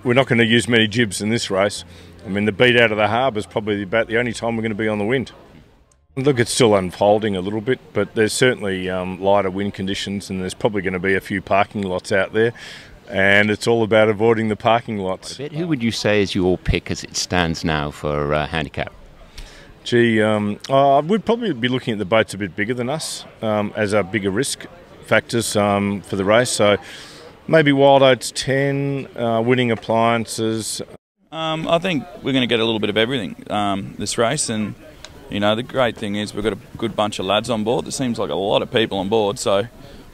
we're not going to use many jibs in this race. I mean, the beat out of the harbour is probably about the only time we're going to be on the wind. Look, it's still unfolding a little bit, but there's certainly lighter wind conditions, and there's probably going to be a few parking lots out there, and it's all about avoiding the parking lots. Who would you say is your pick as it stands now for handicap? Gee, we'd probably be looking at the boats a bit bigger than us as our bigger risk factors for the race. So maybe Wild Oats 10, winning appliances. I think we're going to get a little bit of everything this race, and you know, the great thing is we've got a good bunch of lads on board. There seems like a lot of people on board, so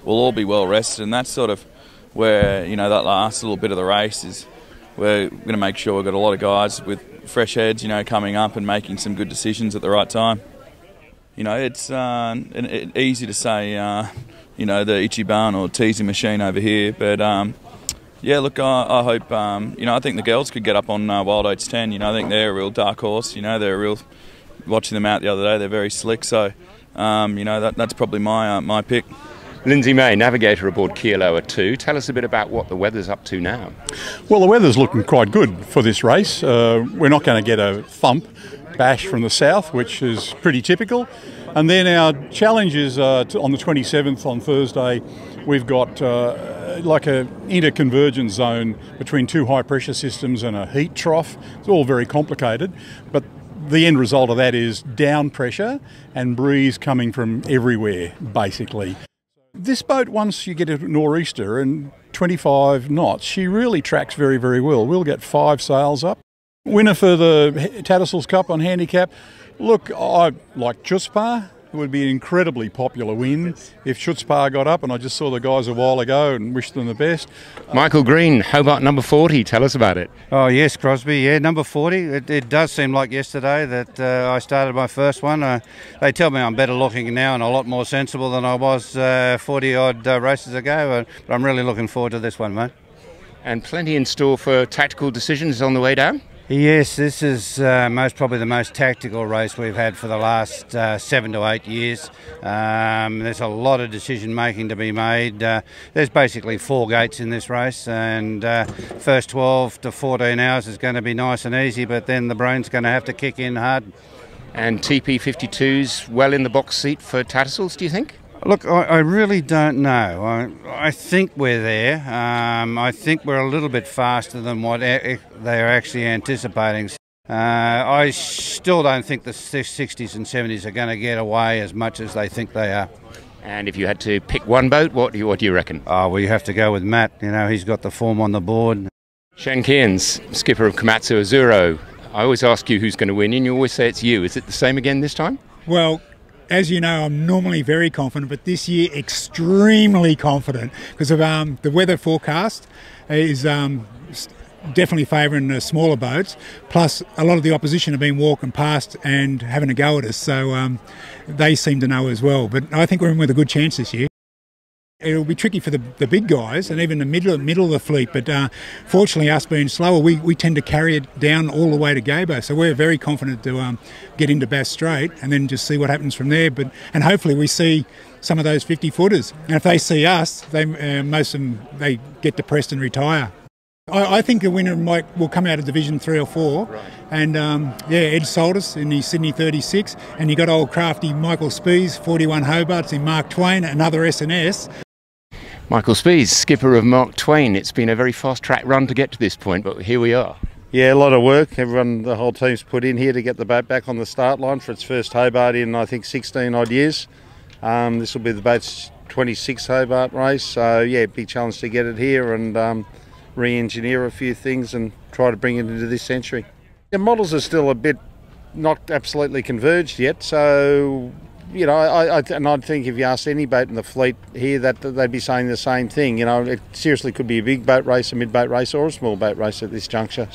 we'll all be well rested, and that's sort of where, you know, that last little bit of the race is we're going to make sure we've got a lot of guys with fresh heads, you know, coming up and making some good decisions at the right time. You know, it's easy to say, you know, the Ichi barn or teasing machine over here, but yeah, look, I hope, you know, I think the girls could get up on Wild Oats 10. You know, I think they're a real dark horse. You know, they're a real, watching them out the other day, they're very slick. So, you know, that's probably my pick. Lindsay May, navigator aboard Kealoha 2. Tell us a bit about what the weather's up to now. Well, the weather's looking quite good for this race. We're not going to get a thump bash from the south, which is pretty typical. And then our challenge is on the 27th on Thursday. We've got like a interconvergence zone between two high pressure systems and a heat trough. It's all very complicated, but the end result of that is down pressure and breeze coming from everywhere, basically. This boat, once you get a nor'easter and 25 knots, she really tracks very, very well. We'll get 5 sails up. Winner for the Tattersalls Cup on handicap. Look, I like Chutzpah. It would be an incredibly popular win if Chutzpah got up, and I just saw the guys a while ago and wished them the best. Michael Green, Hobart number 40, tell us about it. Oh yes, Crosbie, yeah, number 40. It does seem like yesterday that I started my first one. They tell me I'm better looking now and a lot more sensible than I was 40 odd races ago, but I'm really looking forward to this one, mate. And plenty in store for tactical decisions on the way down? Yes, this is most probably the most tactical race we've had for the last 7 to 8 years. There's a lot of decision making to be made. There's basically 4 gates in this race, and first 12 to 14 hours is going to be nice and easy, but then the brain's going to have to kick in hard. And TP52's well in the box seat for Tattersalls, do you think? Look, I really don't know. I think we're there. I think we're a little bit faster than what they're actually anticipating. I still don't think the 60s and 70s are going to get away as much as they think they are. And if you had to pick one boat, what do you reckon? Oh, well, you have to go with Matt. You know, he's got the form on the board. Shane Kearns, skipper of Komatsu Azzurro. I always ask you who's going to win, and you always say it's you. Is it the same again this time? Well, as you know, I'm normally very confident, but this year extremely confident because of the weather forecast is definitely favouring the smaller boats. Plus, a lot of the opposition have been walking past and having a go at us, so they seem to know as well. But I think we're in with a good chance this year. It'll be tricky for the big guys and even the middle of the fleet, but fortunately, us being slower, we tend to carry it down all the way to Gabo. So we're very confident to get into Bass Strait and then just see what happens from there. And hopefully we see some of those 50-footers. And if they see us, most of them they get depressed and retire. I think the winner will come out of Division 3 or 4. Right. And yeah, Ed Soltis in the Sydney 36, and you got old crafty Michael SPIES, 41 Hobarts in Mark Twain, another S&S. Michael SPIES, skipper of Mark Twain. It's been a very fast track run to get to this point, but here we are. Yeah, a lot of work. The whole team's put in here to get the boat back on the start line for its first Hobart in, I think, 16 odd years. This will be the boat's 26th Hobart race, so yeah, big challenge to get it here and re-engineer a few things and try to bring it into this century. The models are still a bit not absolutely converged yet, so you know, I think if you asked any boat in the fleet here, that they'd be saying the same thing. You know, it seriously could be a big boat race, a mid-boat race, or a small boat race at this juncture.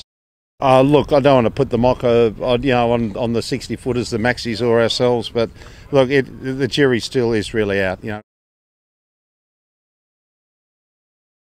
Look, I don't want to put the mocker, you know, on the 60-footers, the maxis, or ourselves, but look, the jury still is really out. You know.